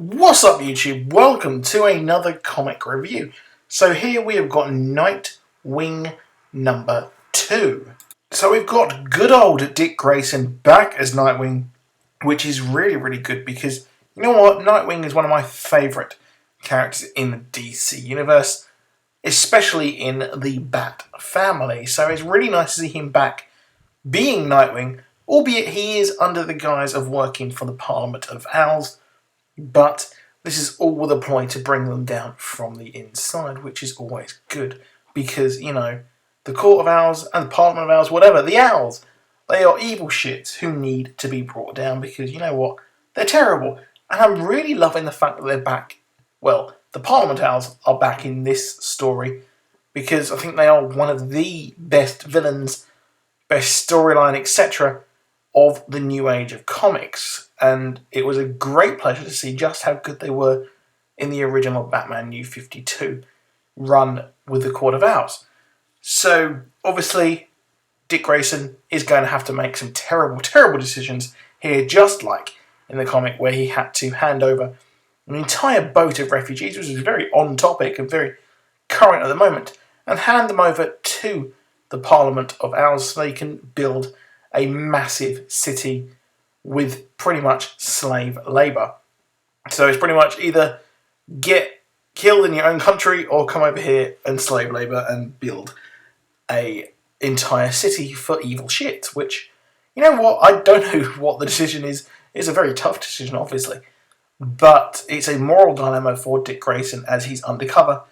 What's up YouTube? Welcome to another comic review. So here we have got Nightwing number 2. So we've got good old Dick Grayson back as Nightwing, which is really good because, you know what, Nightwing is one of my favourite characters in the DC universe, especially in the Bat family. So it's really nice to see him back being Nightwing, albeit he is under the guise of working for the Parliament of Owls. But this is all the ploy to bring them down from the inside, which is always good. Because, you know, the Court of Owls and the Parliament of Owls, whatever, the Owls, they are evil shits who need to be brought down because, you know what, they're terrible. And I'm really loving the fact that they're back. Well, the Parliament Owls are back in this story because I think they are one of the best villains, best storyline, etc. of the new age of comics. And it was a great pleasure to see just how good they were in the original Batman New 52 run with the Court of Owls. So, obviously, Dick Grayson is going to have to make some terrible decisions here, just like in the comic where he had to hand over an entire boat of refugees, which is very on topic and very current at the moment, and hand them over to the Parliament of Owls so they can build a massive city with pretty much slave labour. So it's pretty much either get killed in your own country or come over here and slave labour and build a entire city for evil shit, which, you know what, I don't know what the decision is. It's a very tough decision, obviously. But it's a moral dilemma for Dick Grayson as he's undercover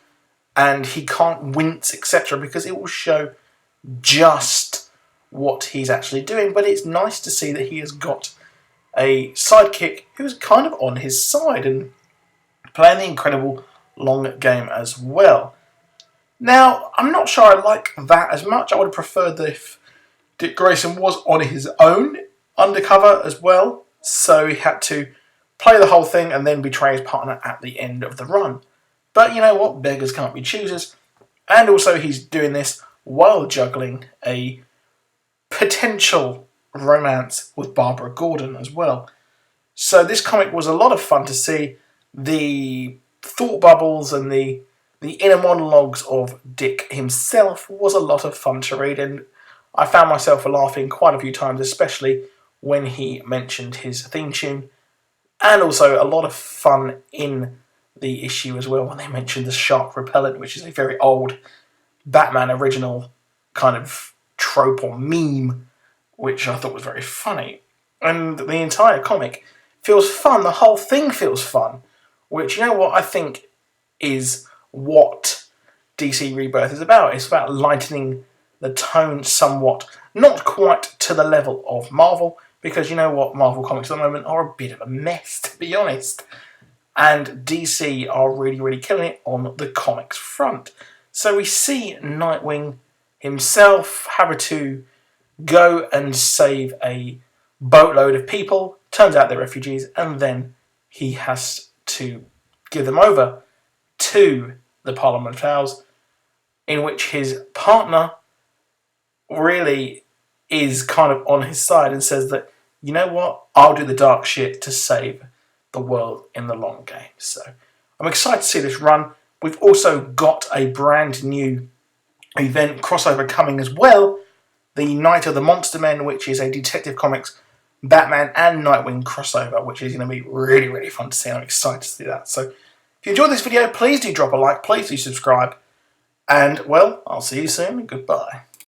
and he can't wince, etc., because it will show just what he's actually doing. But it's nice to see that he has got a sidekick who's kind of on his side and playing the incredible long game as well. Now, I'm not sure I like that as much. I would have preferred that if Dick Grayson was on his own undercover as well, so he had to play the whole thing and then betray his partner at the end of the run. But you know what? Beggars can't be choosers. And also he's doing this while juggling a potential romance with Barbara Gordon as well. So this comic was a lot of fun to see. The thought bubbles and the inner monologues of Dick himself was a lot of fun to read, and I found myself laughing quite a few times, especially when he mentioned his theme tune, and also a lot of fun in the issue as well when they mentioned the shark repellent, which is a very old Batman original kind of trope or meme, which I thought was very funny. And the entire comic feels fun. The whole thing feels fun, which, you know what, I think is what DC Rebirth is about. It's about lightening the tone somewhat, not quite to the level of Marvel, because you know what, Marvel comics at the moment are a bit of a mess, to be honest. And DC are really killing it on the comics front. So we see Nightwing himself have to go and save a boatload of people. Turns out they're refugees, and then he has to give them over to the Parliament of Owls, in which his partner really is kind of on his side and says that, you know what, I'll do the dark shit to save the world in the long game. So I'm excited to see this run. We've also got a brand new event crossover coming as well, the Night of the Monster Men, which is a Detective Comics Batman and Nightwing crossover, which is going to be really fun to see. I'm excited to see that. So if you enjoyed this video, please do drop a like, please do subscribe, and, well, I'll see you soon, and goodbye.